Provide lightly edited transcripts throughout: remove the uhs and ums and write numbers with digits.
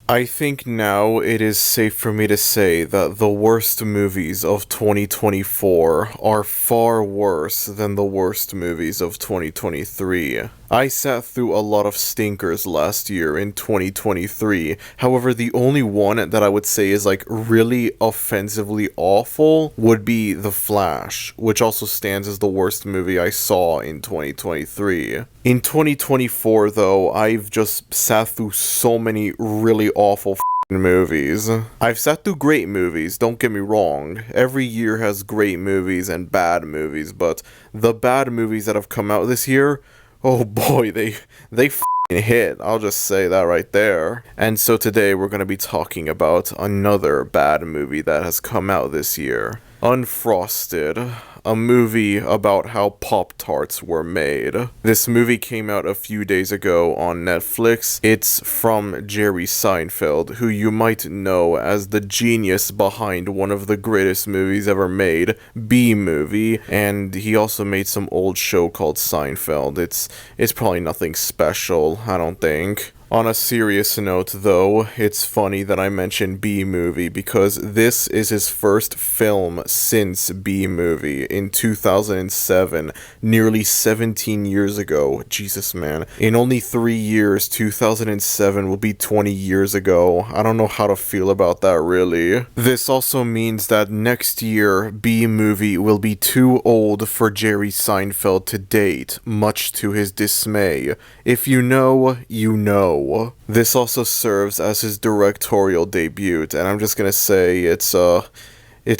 I think now it is safe for me to say that the worst movies of 2024 are far worse than the worst movies of 2023. I sat through a lot of stinkers last year in 2023. However, the only one that I would say is like really offensively awful would be The Flash, which also stands as the worst movie I saw in 2023. In 2024, though, I've just sat through so many really awful movies. I've sat through great movies, don't get me wrong. Every year has great movies and bad movies, but the bad movies that have come out this year, oh boy, they hit. I'll just say that right there. And so today we're going to be talking about another bad movie that has come out this year. Unfrosted, a movie about how Pop-Tarts were made. This movie came out a few days ago on Netflix. It's from Jerry Seinfeld, who you might know as the genius behind one of the greatest movies ever made, B-Movie, and he also made some old show called Seinfeld. It's probably nothing special, I don't think. On a serious note, though, it's funny that I mentioned B-Movie because this is his first film since B-Movie in 2007, nearly 17 years ago. Jesus, man. In only 3 years, 2007 will be 20 years ago. I don't know how to feel about that, really. This also means that next year, B-Movie will be too old for Jerry Seinfeld to date, much to his dismay. If you know, you know. This also serves as his directorial debut, and I'm just gonna say it's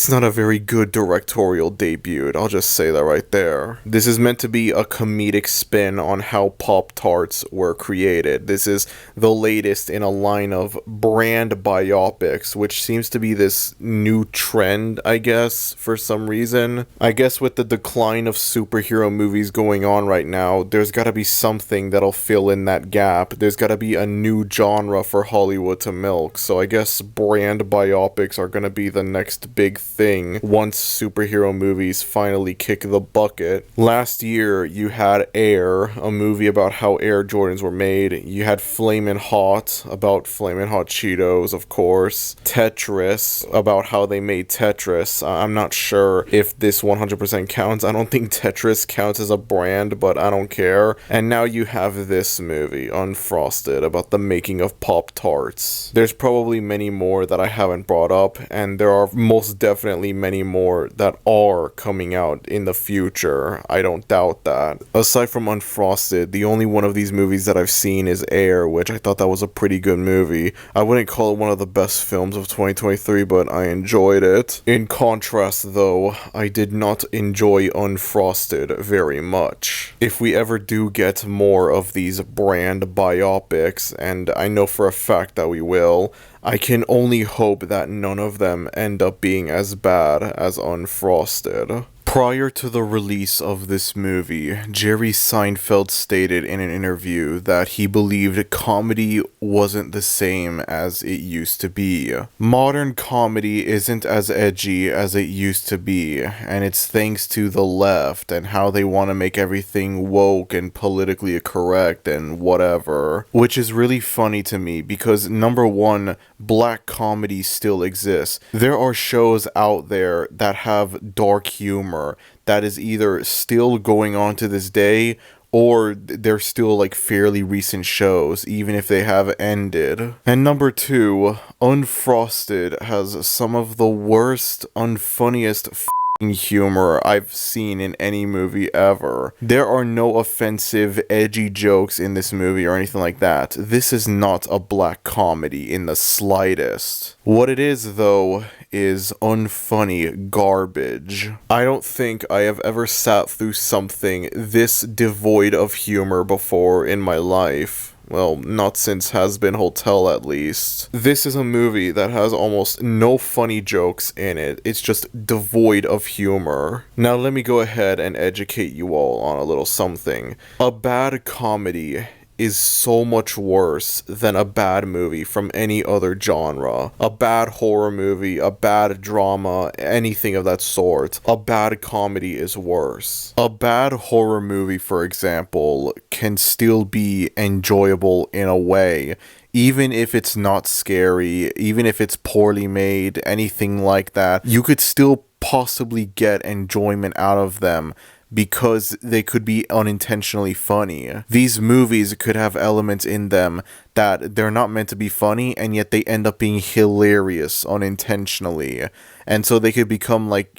not a very good directorial debut. I'll just say that right there. This is meant to be a comedic spin on how Pop-Tarts were created. This is the latest in a line of brand biopics, which seems to be this new trend, I guess, for some reason. I guess with the decline of superhero movies going on right now, there's gotta be something that'll fill in that gap. There's gotta be a new genre for Hollywood to milk. So I guess brand biopics are gonna be the next big thing once superhero movies finally kick the bucket. Last year, you had Air, a movie about how Air Jordans were made. You had Flamin' Hot, about Flamin' Hot Cheetos, of course. Tetris, about how they made Tetris. I'm not sure if this 100% counts. I don't think Tetris counts as a brand, but I don't care. And now you have this movie, Unfrosted, about the making of Pop-Tarts. There's probably many more that I haven't brought up, and there are most definitely many more that are coming out in the future. I don't doubt that. Aside from Unfrosted, the only one of these movies that I've seen is Air, which I thought that was a pretty good movie. I wouldn't call it one of the best films of 2023, but I enjoyed it. In contrast, though, I did not enjoy Unfrosted very much. If we ever do get more of these brand biopics, and I know for a fact that we will, I can only hope that none of them end up being as bad as Unfrosted. Prior to the release of this movie, Jerry Seinfeld stated in an interview that he believed comedy wasn't the same as it used to be. Modern comedy isn't as edgy as it used to be, and it's thanks to the left and how they want to make everything woke and politically correct and whatever. Which is really funny to me because, number one, black comedy still exists. There are shows out there that have dark humor that is either still going on to this day or they're still like fairly recent shows, even if they have ended. And number two, Unfrosted has some of the worst, unfunniest humor I've seen in any movie ever. There are no offensive, edgy jokes in this movie or anything like that. This is not a black comedy in the slightest. What it is, though, is unfunny garbage. I don't think I have ever sat through something this devoid of humor before in my life. Well, not since Has Been Hotel, at least. This is a movie that has almost no funny jokes in it. It's just devoid of humor. Now let me go ahead and educate you all on a little something. A bad comedy is so much worse than a bad movie from any other genre. A bad horror movie, a bad drama, anything of that sort. A bad comedy is worse. A bad horror movie, for example, can still be enjoyable in a way, even if it's not scary, even if it's poorly made, anything like that, you could still possibly get enjoyment out of them because they could be unintentionally funny. These movies could have elements in them that they're not meant to be funny, and yet they end up being hilarious unintentionally. And so they could become like,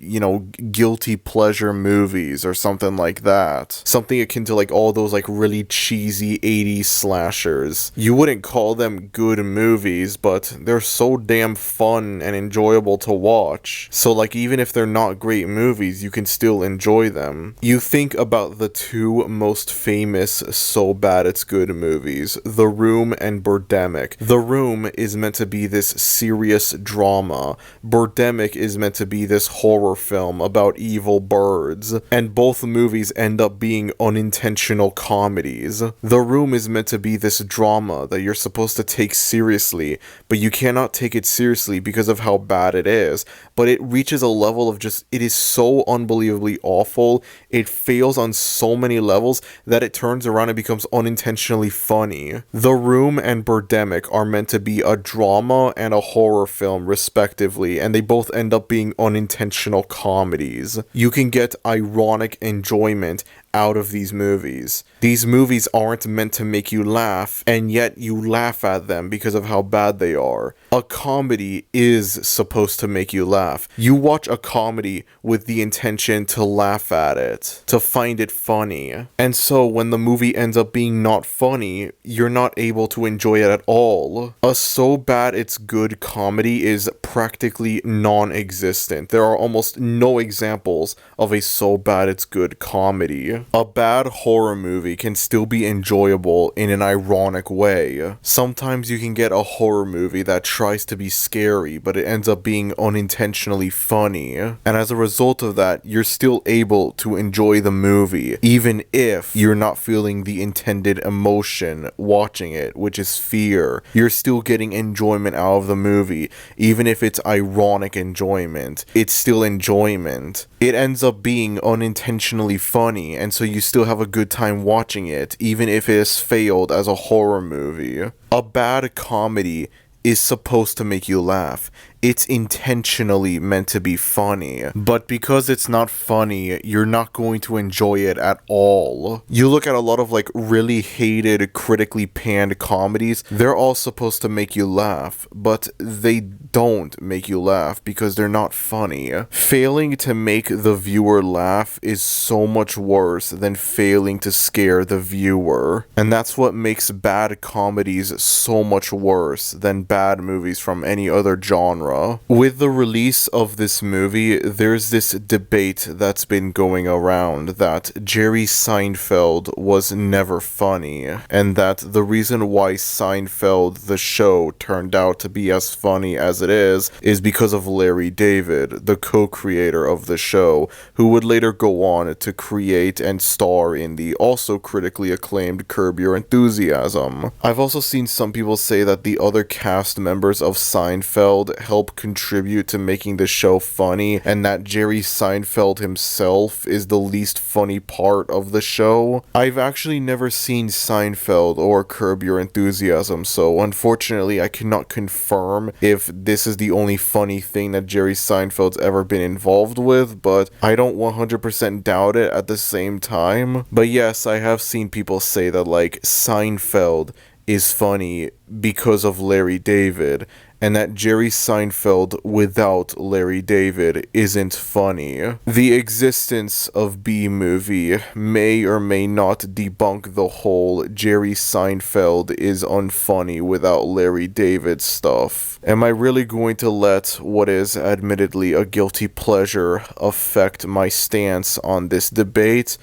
guilty pleasure movies or something like that. Something akin to like all those like really cheesy 80s slashers. You wouldn't call them good movies, but they're so damn fun and enjoyable to watch. So like even if they're not great movies, you can still enjoy them. You think about the two most famous so bad it's good movies, The Room and Birdemic. The Room is meant to be this serious drama. Birdemic is meant to be this horror film about evil birds, and both movies end up being unintentional comedies. The Room is meant to be this drama that you're supposed to take seriously, but you cannot take it seriously because of how bad it is. But it reaches a level of just, it is so unbelievably awful, it fails on so many levels that it turns around and becomes unintentionally funny. The Room and Birdemic are meant to be a drama and a horror film respectively, and they both end up being unintentional comedies. You can get ironic enjoyment out of these movies. These movies aren't meant to make you laugh, and yet you laugh at them because of how bad they are. A comedy is supposed to make you laugh. You watch a comedy with the intention to laugh at it, to find it funny. And so when the movie ends up being not funny, you're not able to enjoy it at all. A so bad it's good comedy is practically non-existent. There are almost no examples of a so bad it's good comedy. A bad horror movie can still be enjoyable in an ironic way. Sometimes you can get a horror movie that tries to be scary, but it ends up being unintentionally funny. And as a result of that, you're still able to enjoy the movie, even if you're not feeling the intended emotion watching it, which is fear. You're still getting enjoyment out of the movie, even if it's ironic enjoyment. It's still enjoyment. It ends up being unintentionally funny, and so you still have a good time watching it, even if it has failed as a horror movie. A bad comedy is supposed to make you laugh. It's intentionally meant to be funny. But because it's not funny, you're not going to enjoy it at all. You look at a lot of like really hated, critically panned comedies, they're all supposed to make you laugh, but they don't make you laugh because they're not funny. Failing to make the viewer laugh is so much worse than failing to scare the viewer. And that's what makes bad comedies so much worse than bad movies from any other genre. With the release of this movie, there's this debate that's been going around that Jerry Seinfeld was never funny, and that the reason why Seinfeld, the show, turned out to be as funny as it is because of Larry David, the co-creator of the show, who would later go on to create and star in the also critically acclaimed Curb Your Enthusiasm. I've also seen some people say that the other cast members of Seinfeld help contribute to making the show funny, and that Jerry Seinfeld himself is the least funny part of the show. I've actually never seen Seinfeld or Curb Your Enthusiasm, so unfortunately I cannot confirm if this is the only funny thing that Jerry Seinfeld's ever been involved with, but I don't 100% doubt it at the same time. But yes, I have seen people say that like Seinfeld is funny because of Larry David, and that Jerry Seinfeld without Larry David isn't funny. The existence of B-movie may or may not debunk the whole Jerry Seinfeld is unfunny without Larry David stuff. Am I really going to let what is admittedly a guilty pleasure affect my stance on this debate?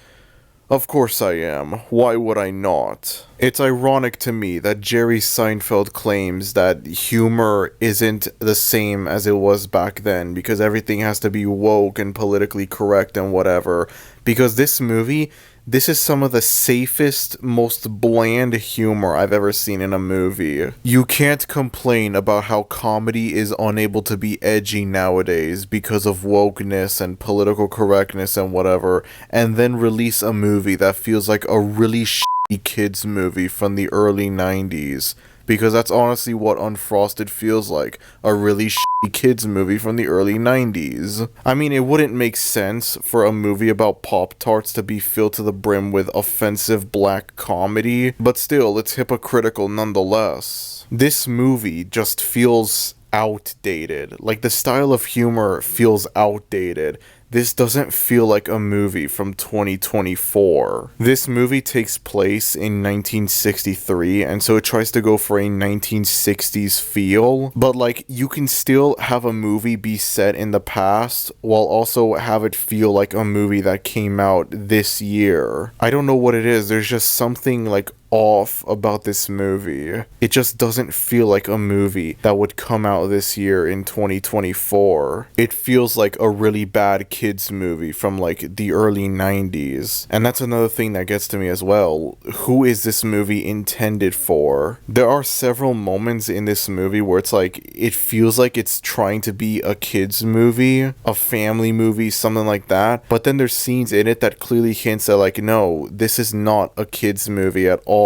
Of course I am. Why would I not? It's ironic to me that Jerry Seinfeld claims that humor isn't the same as it was back then because everything has to be woke and politically correct and whatever. Because this movie, this is some of the safest, most bland humor I've ever seen in a movie. You can't complain about how comedy is unable to be edgy nowadays because of wokeness and political correctness and whatever, and then release a movie that feels like a really shitty kids movie from the early 90s. because that's honestly what Unfrosted feels like, a really shitty kids movie from the early 90s. I mean, it wouldn't make sense for a movie about Pop-Tarts to be filled to the brim with offensive black comedy, but still, it's hypocritical nonetheless. This movie just feels outdated. Like, the style of humor feels outdated. This doesn't feel like a movie from 2024. This movie takes place in 1963, and so it tries to go for a 1960s feel, but like, you can still have a movie be set in the past while also have it feel like a movie that came out this year. I don't know what it is, there's just something like off about this movie. It just doesn't feel like a movie that would come out this year in 2024. It feels like a really bad kids movie from like the early 90s. And that's another thing that gets to me as well. Who is this movie intended for? There are several moments in this movie where it's like, it feels like it's trying to be a kids movie, a family movie, something like that. But then there's scenes in it that clearly hints at like, no, this is not a kids movie at all.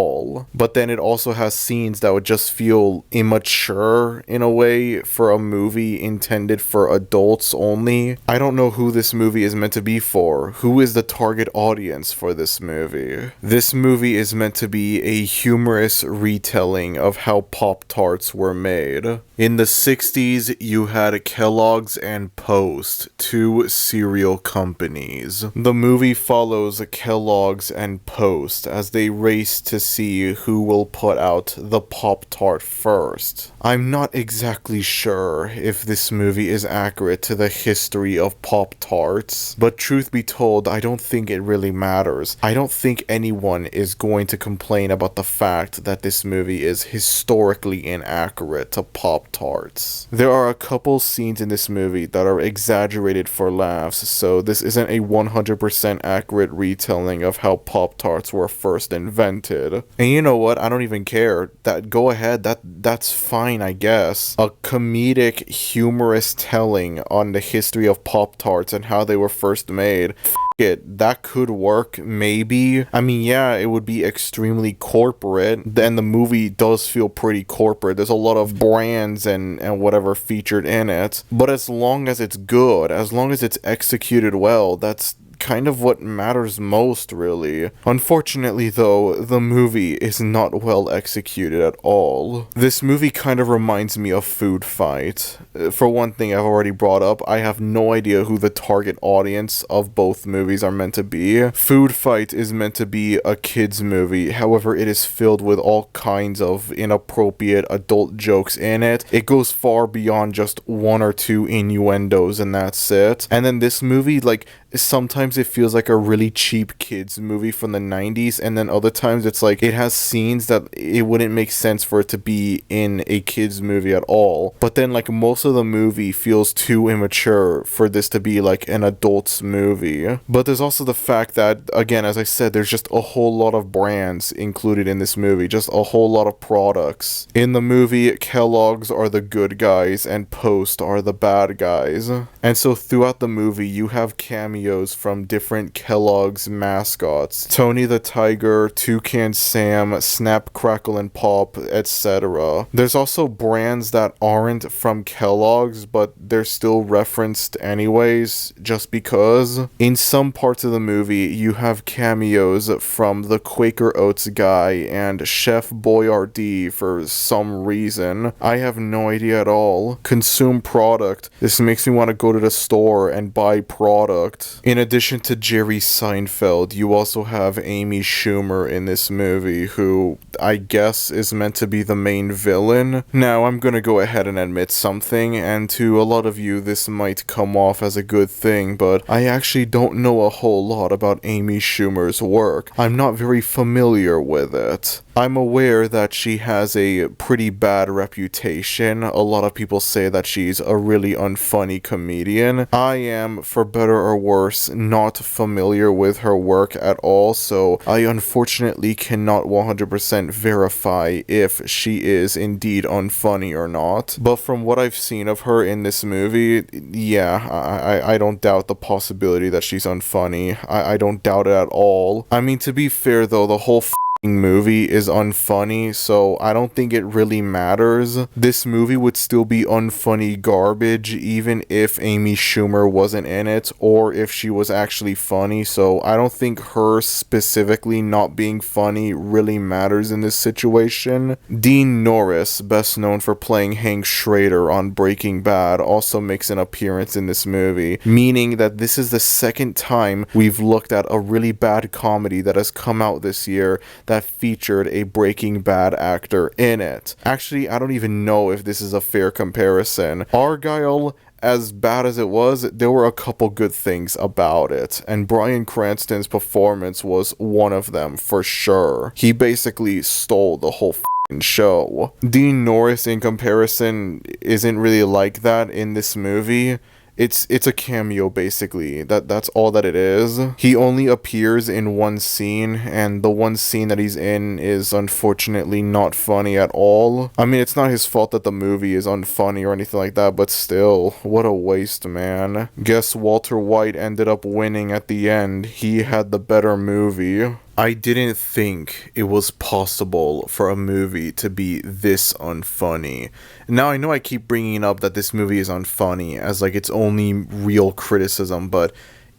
But then it also has scenes that would just feel immature in a way for a movie intended for adults only. I don't know who this movie is meant to be for. Who is the target audience for this movie? This movie is meant to be a humorous retelling of how Pop-Tarts were made. In the 60s, you had Kellogg's and Post, two cereal companies. The movie follows Kellogg's and Post as they race to see who will put out the Pop-Tart first. I'm not exactly sure if this movie is accurate to the history of Pop-Tarts, but truth be told, I don't think it really matters. I don't think anyone is going to complain about the fact that this movie is historically inaccurate to Pop-Tarts. There are a couple scenes in this movie that are exaggerated for laughs, so this isn't a 100% accurate retelling of how Pop-Tarts were first invented. And you know what? I don't even care. Go ahead. That's fine, I guess. A comedic, humorous telling on the history of Pop-Tarts and how they were first made. It, that could work, maybe. I mean, yeah, it would be extremely corporate. Then the movie does feel pretty corporate. There's a lot of brands and whatever featured in it. But as long as it's good, as long as it's executed well, that's kind of what matters most, really. Unfortunately, though, the movie is not well executed at all. This movie kind of reminds me of Food Fight. For one thing I've already brought up, I have no idea who the target audience of both movies are meant to be. Food Fight is meant to be a kids movie, however, it is filled with all kinds of inappropriate adult jokes in it. It goes far beyond just one or two innuendos and that's it. And then this movie, like, sometimes it feels like a really cheap kids movie from the 90s, and then other times it's like it has scenes that it wouldn't make sense for it to be in a kids movie at all. But then like most of the movie feels too immature for this to be like an adult's movie. But there's also the fact that, again, as I said, there's just a whole lot of brands included in this movie, just a whole lot of products. In the movie, Kellogg's are the good guys and Post are the bad guys. And so throughout the movie, you have cameos from different Kellogg's mascots. Tony the Tiger, Toucan Sam, Snap, Crackle, and Pop, etc. There's also brands that aren't from Kellogg's, but they're still referenced anyways, just because. In some parts of the movie, you have cameos from the Quaker Oats guy and Chef Boyardee for some reason. I have no idea at all. Consume product. This makes me want to go to the store and buy product. In addition to Jerry Seinfeld, you also have Amy Schumer in this movie, who I guess is meant to be the main villain. Now, I'm gonna go ahead and admit something, and to a lot of you this might come off as a good thing, but I actually don't know a whole lot about Amy Schumer's work. I'm not very familiar with it. I'm aware that she has a pretty bad reputation. A lot of people say that she's a really unfunny comedian. I am, for better or worse, not familiar with her work at all, so I unfortunately cannot 100% verify if she is indeed unfunny or not. But from what I've seen of her in this movie, yeah, I don't doubt the possibility that she's unfunny. I don't doubt it at all. I mean, to be fair though, the whole movie is unfunny, so I don't think it really matters. This movie would still be unfunny garbage even if Amy Schumer wasn't in it or if she was actually funny, so I don't think her specifically not being funny really matters in this situation. Dean Norris, best known for playing Hank Schrader on Breaking Bad, also makes an appearance in this movie, meaning that this is the second time we've looked at a really bad comedy that has come out this year that featured a Breaking Bad actor in it. Actually, I don't even know if this is a fair comparison. Argyle, as bad as it was, there were a couple good things about it, and Bryan Cranston's performance was one of them for sure. He basically stole the whole show. Dean Norris, in comparison, isn't really like that in this movie. It's a cameo, basically. That's all that it is. He only appears in one scene, and the one scene that he's in is unfortunately not funny at all. I mean, it's not his fault that the movie is unfunny or anything like that, but still, what a waste, man. Guess Walter White ended up winning at the end. He had the better movie. I didn't think it was possible for a movie to be this unfunny. Now, I know I keep bringing up that this movie is unfunny as like its only real criticism, but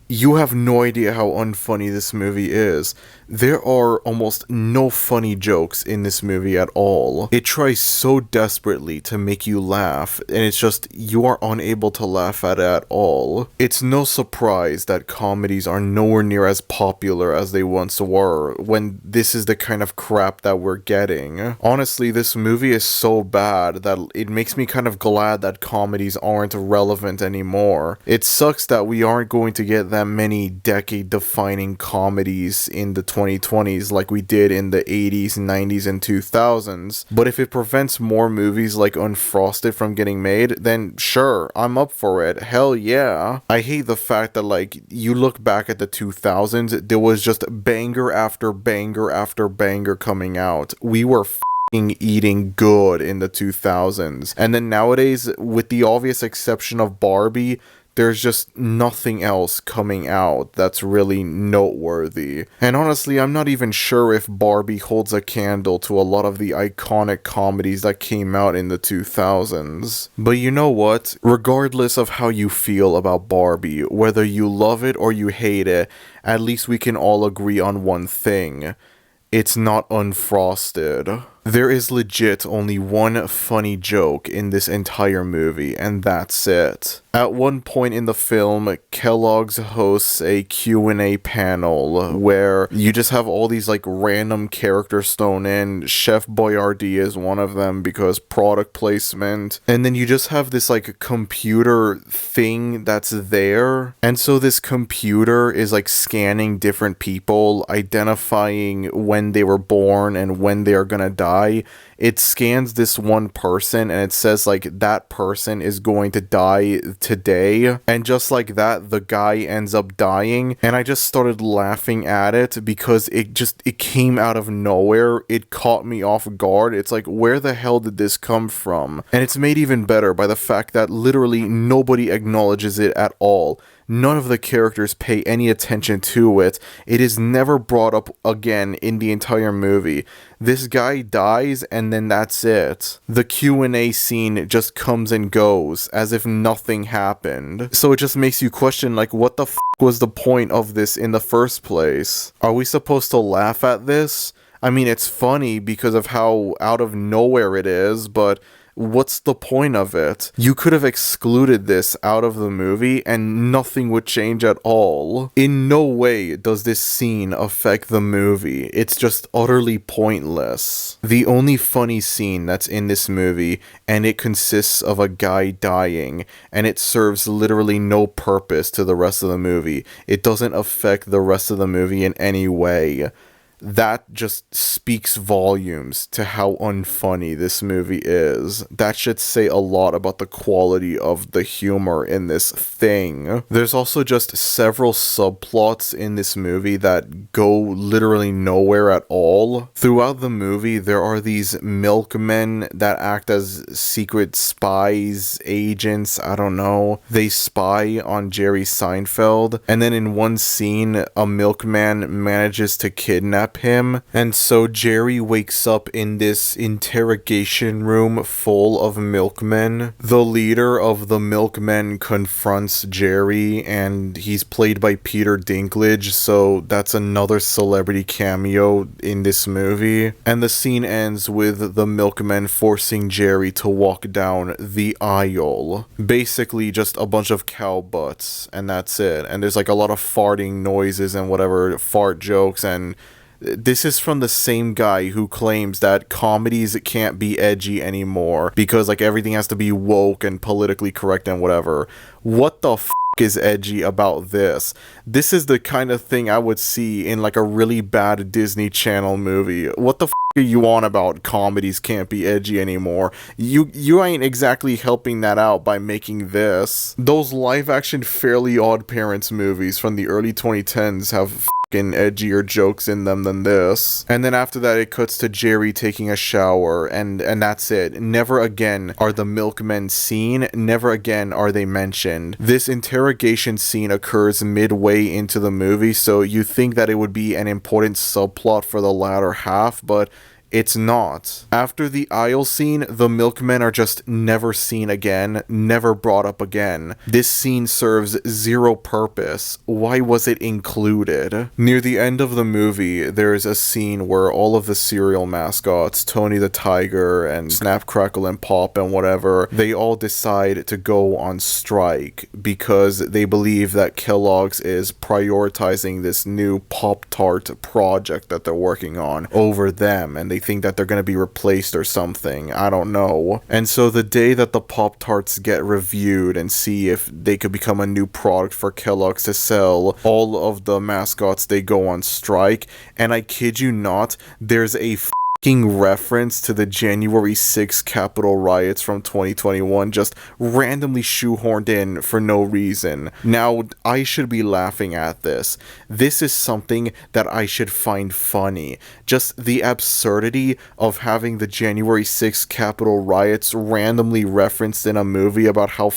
you have no idea how unfunny this movie is. There are almost no funny jokes in this movie at all. It tries so desperately to make you laugh, and it's just, you are unable to laugh at it at all. It's no surprise that comedies are nowhere near as popular as they once were, when this is the kind of crap that we're getting. Honestly, this movie is so bad that it makes me kind of glad that comedies aren't relevant anymore. It sucks that we aren't going to get that many decade-defining comedies in the 2020s like we did in the 80s, 90s, and 2000s. But if it prevents more movies like Unfrosted from getting made, then sure, I'm up for it. Hell yeah. I hate the fact that, like, you look back at the 2000s, there was just banger after banger after banger coming out. We were eating good in the 2000s. And then nowadays, with the obvious exception of Barbie, there's just nothing else coming out that's really noteworthy. And honestly, I'm not even sure if Barbie holds a candle to a lot of the iconic comedies that came out in the 2000s. But you know what? Regardless of how you feel about Barbie, whether you love it or you hate it, at least we can all agree on one thing. It's not Unfrosted. There is legit only one funny joke in this entire movie, and that's it. At one point in the film, Kellogg's hosts a Q&A panel where you just have all these like random characters thrown in. Chef Boyardee is one of them because product placement. And then you just have this like computer thing that's there. And so this computer is like scanning different people, identifying when they were born and when they are gonna die. It scans this one person and it says like that person is going to die today, and just like that the guy ends up dying. And I just started laughing at it because it came out of nowhere. It caught me off guard. It's like, where the hell did this come from? And it's made even better by the fact that literally nobody acknowledges it at all. None of the characters pay any attention to it. It is never brought up again in the entire movie. This guy dies and then that's it. The Q&A scene just comes and goes as if nothing happened. So it just makes you question, like, what the f*** was the point of this in the first place? Are we supposed to laugh at this? I mean, it's funny because of how out of nowhere it is, but what's the point of it? You could have excluded this out of the movie and nothing would change at all. In no way does this scene affect the movie. It's just utterly pointless. The only funny scene that's in this movie, and it consists of a guy dying, and it serves literally no purpose to the rest of the movie. It doesn't affect the rest of the movie in any way. That just speaks volumes to how unfunny this movie is. That should say a lot about the quality of the humor in this thing. There's also just several subplots in this movie that go literally nowhere at all. Throughout the movie, there are these milkmen that act as secret spies, agents, I don't know. They spy on Jerry Seinfeld, and then in one scene, a milkman manages to kidnap kidnap him. And so Jerry wakes up in this interrogation room full of milkmen. The leader of the milkmen confronts Jerry, and he's played by Peter Dinklage, so that's another celebrity cameo in this movie. And the scene ends with the milkmen forcing Jerry to walk down the aisle. Basically just a bunch of cow butts, and that's it. And there's like a lot of farting noises and whatever, fart jokes, and this is from the same guy who claims that comedies can't be edgy anymore because like everything has to be woke and politically correct and whatever. What the is edgy about this? This is the kind of thing I would see in like a really bad Disney Channel movie. What the are you on about comedies can't be edgy anymore? You ain't exactly helping that out by making this. Those live action Fairly Odd Parents movies from the early 2010s have edgier jokes in them than this. And then after that it cuts to Jerry taking a shower, and that's it. Never again are the milkmen seen, never again are they mentioned. This interrogation scene occurs midway into the movie, so you think that it would be an important subplot for the latter half, but it's not. After the aisle scene, the milkmen are just never seen again, never brought up again. This scene serves zero purpose. Why was it included? Near the end of the movie, there's a scene where all of the cereal mascots, Tony the Tiger and Snap, Crackle, and Pop and whatever, they all decide to go on strike because they believe that Kellogg's is prioritizing this new Pop-Tart project that they're working on over them, and they think that they're going to be replaced or something. I don't know. And so the day that the Pop-Tarts get reviewed and see if they could become a new product for Kellogg's to sell, all of the mascots, they go on strike. And I kid you not, there's a reference to the January 6th Capitol riots from 2021 just randomly shoehorned in for no reason. Now, I should be laughing at this. This is something that I should find funny. Just the absurdity of having the January 6th Capitol riots randomly referenced in a movie about how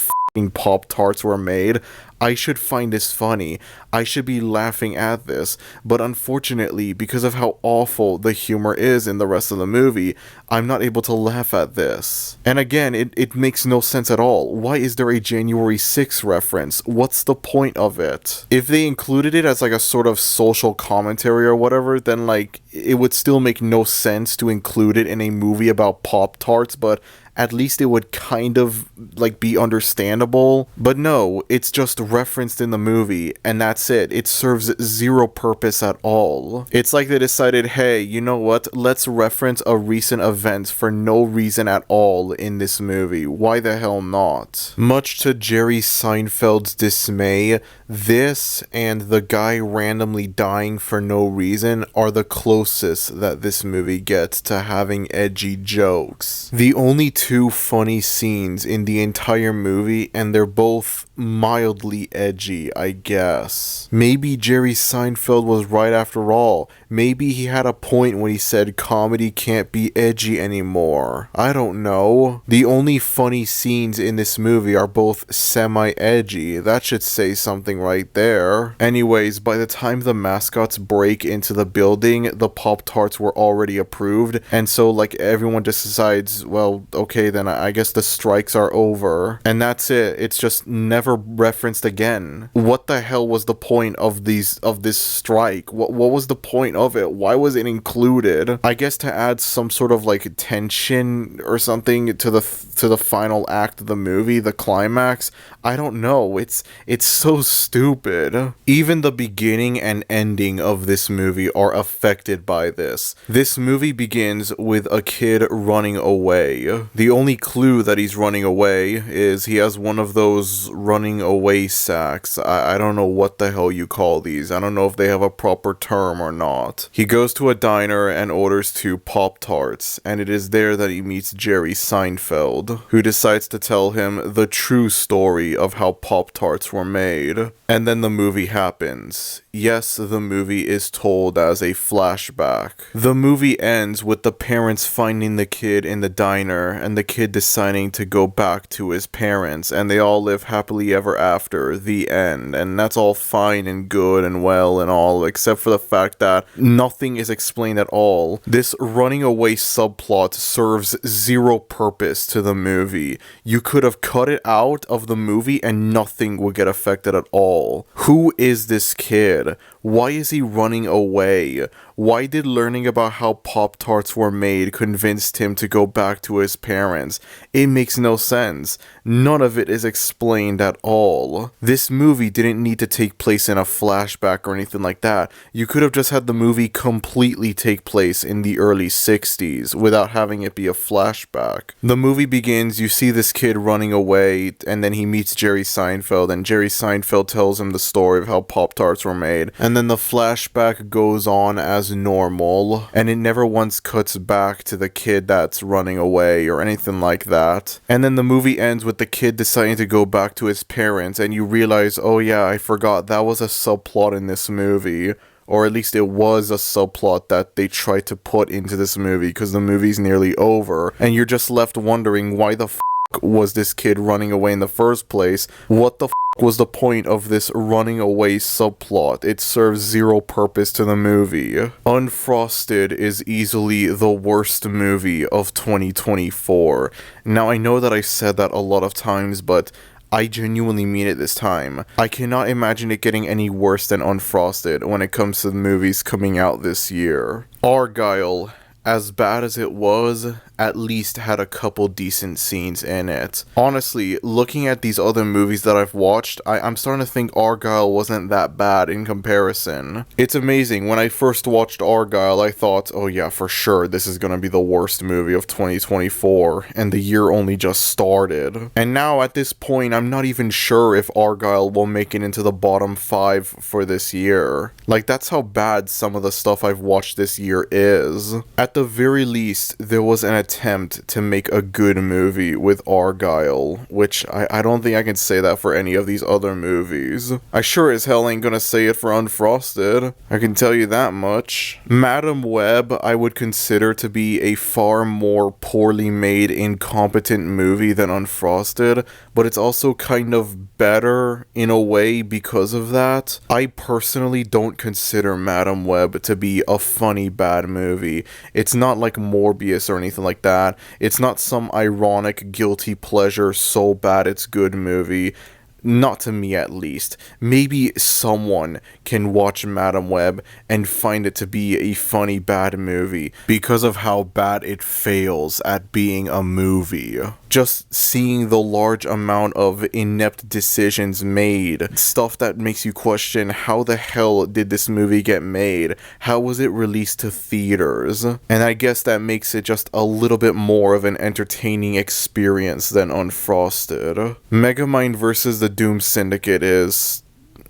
Pop-Tarts were made. I should find this funny. I should be laughing at this. But unfortunately, because of how awful the humor is in the rest of the movie, I'm not able to laugh at this. And again, it makes no sense at all. Why is there a January 6th reference? What's the point of it? If they included it as like a sort of social commentary or whatever, then like it would still make no sense to include it in a movie about Pop-Tarts, but at least it would kind of like be understandable. But no, it's just referenced in the movie and that's it. It serves zero purpose at all. It's like they decided, hey, you know what? Let's reference a recent event for no reason at all in this movie. Why the hell not? Much to Jerry Seinfeld's dismay, this and the guy randomly dying for no reason are the closest that this movie gets to having edgy jokes. The only two funny scenes in the entire movie, and they're both mildly edgy, I guess. Maybe Jerry Seinfeld was right after all. Maybe he had a point when he said comedy can't be edgy anymore. I don't know. The only funny scenes in this movie are both semi-edgy. That should say something right there. Anyways, by the time the mascots break into the building, the Pop-Tarts were already approved, and so like everyone just decides, well, okay, then I guess the strikes are over. And that's it. It's just never referenced again. What the hell was the point of this strike? What was the point of it? Why was it included? I guess to add some sort of like tension or something to the final act of the movie, the climax. I don't know. It's so stupid. Even the beginning and ending of this movie are affected by this. This movie begins with a kid running away. The only clue that he's running away is he has one of those running away sacks. I don't know what the hell you call these. I don't know if they have a proper term or not. He goes to a diner and orders 2 Pop-Tarts, and it is there that he meets Jerry Seinfeld, who decides to tell him the true story of how Pop-Tarts were made. And then the movie happens. Yes, the movie is told as a flashback. The movie ends with the parents finding the kid in the diner and the kid deciding to go back to his parents, and they all live happily ever after, the end. And that's all fine and good and well and all, except for the fact that Nothing is explained at all. This running away subplot serves zero purpose to the movie. You could have cut it out of the movie and nothing would get affected at all. Who is this kid? Why is he running away? Why did learning about how Pop-Tarts were made convinced him to go back to his parents? It makes no sense. None of it is explained at all. This movie didn't need to take place in a flashback or anything like that. You could have just had the movie completely take place in the early 60s without having it be a flashback. The movie begins, you see this kid running away, and then he meets Jerry Seinfeld, and Jerry Seinfeld tells him the story of how Pop-Tarts were made. And then the flashback goes on as normal, and it never once cuts back to the kid that's running away or anything like that. And then the movie ends with the kid deciding to go back to his parents, and you realize, oh yeah, I forgot that was a subplot in this movie. Or at least it was a subplot that they tried to put into this movie because the movie's nearly over. And you're just left wondering, why the f*** was this kid running away in the first place? What the f*** was the point of this running away subplot? It serves zero purpose to the movie. Unfrosted is easily the worst movie of 2024. Now, I know that I said that a lot of times, but I genuinely mean it this time. I cannot imagine it getting any worse than Unfrosted when it comes to the movies coming out this year. Argyle, as bad as it was, at least had a couple decent scenes in it. Honestly, looking at these other movies that I've watched, I'm starting to think Argyle wasn't that bad in comparison. It's amazing, when I first watched Argyle, I thought, oh yeah, for sure, this is gonna be the worst movie of 2024, and the year only just started. And now, at this point, I'm not even sure if Argyle will make it into the bottom 5 for this year. Like, that's how bad some of the stuff I've watched this year is. At the very least, there was an attempt to make a good movie with Argyle, which I don't think I can say that for any of these other movies. I sure as hell ain't gonna say it for Unfrosted. I can tell you that much. Madam Web, I would consider to be a far more poorly made, incompetent movie than Unfrosted, but it's also kind of better in a way because of that. I personally don't consider Madam Web to be a funny bad movie. It's not like Morbius or anything like that. It's not some ironic guilty pleasure so bad it's good movie. Not to me, at least. Maybe someone can watch Madam Web and find it to be a funny bad movie because of how bad it fails at being a movie. Just seeing the large amount of inept decisions made, stuff that makes you question, how the hell did this movie get made? How was it released to theaters? And I guess that makes it just a little bit more of an entertaining experience than Unfrosted. Megamind vs. the Doom Syndicate is,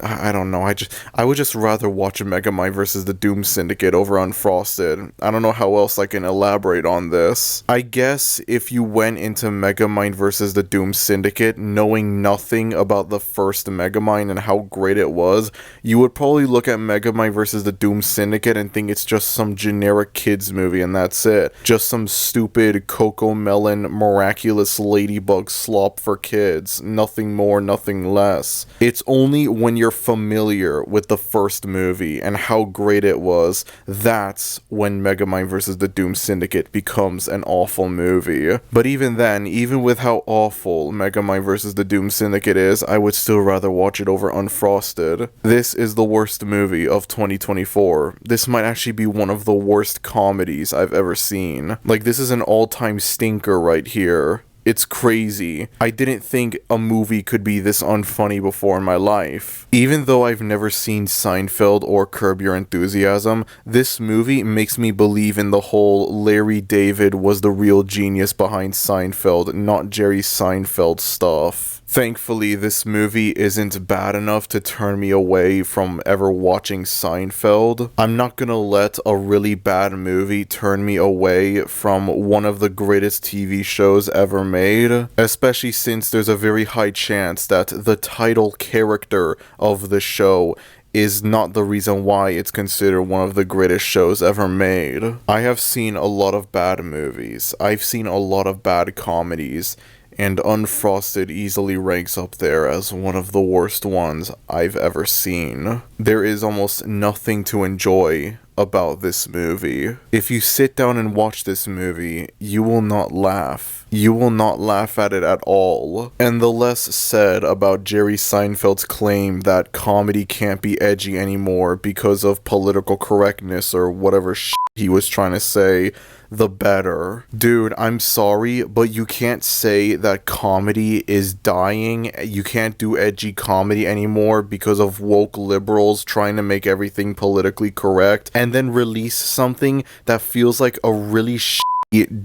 I don't know, I would just rather watch Megamind vs. the Doom Syndicate over Unfrosted. I don't know how else I can elaborate on this. I guess if you went into Megamind vs. the Doom Syndicate knowing nothing about the first Megamind and how great it was, you would probably look at Megamind vs. the Doom Syndicate and think it's just some generic kids movie and that's it. Just some stupid Cocomelon miraculous ladybug slop for kids. Nothing more, nothing less. It's only when you're familiar with the first movie and how great it was, that's when Megamind vs. the Doom Syndicate becomes an awful movie. But even then, even with how awful Megamind vs. the Doom Syndicate is, I would still rather watch it over Unfrosted. This is the worst movie of 2024. This might actually be one of the worst comedies I've ever seen. Like, this is an all-time stinker right here. It's crazy. I didn't think a movie could be this unfunny before in my life. Even though I've never seen Seinfeld or Curb Your Enthusiasm, this movie makes me believe in the whole Larry David was the real genius behind Seinfeld, not Jerry Seinfeld stuff. Thankfully, this movie isn't bad enough to turn me away from ever watching Seinfeld. I'm not gonna let a really bad movie turn me away from one of the greatest TV shows ever made, especially since there's a very high chance that the title character of the show is not the reason why it's considered one of the greatest shows ever made. I have seen a lot of bad movies. I've seen a lot of bad comedies, and Unfrosted easily ranks up there as one of the worst ones I've ever seen. There is almost nothing to enjoy about this movie. If you sit down and watch this movie, you will not laugh. You will not laugh at it at all. And the less said about Jerry Seinfeld's claim that comedy can't be edgy anymore because of political correctness or whatever shit he was trying to say, the better. Dude, I'm sorry, but you can't say that comedy is dying. You can't do edgy comedy anymore because of woke liberals trying to make everything politically correct and then release something that feels like a really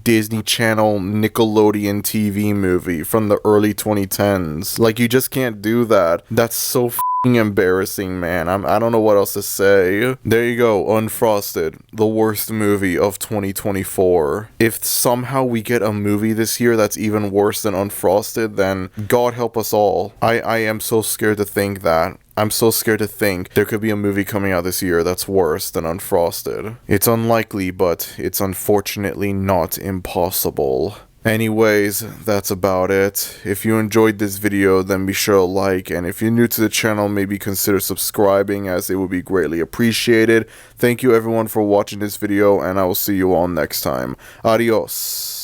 Disney Channel Nickelodeon TV movie from the early 2010s. Like, you just can't do that. That's so embarrassing, man. I don't know what else to say. There you go, Unfrosted, the worst movie of 2024. If somehow we get a movie this year that's even worse than Unfrosted, then God help us all. I am so scared to think that. I'm so scared to think there could be a movie coming out this year that's worse than Unfrosted. It's unlikely, but it's unfortunately not impossible. Anyways, that's about it. If you enjoyed this video, then be sure to like, and if you're new to the channel, maybe consider subscribing, as it would be greatly appreciated. Thank you everyone for watching this video, and I will see you all next time. Adios.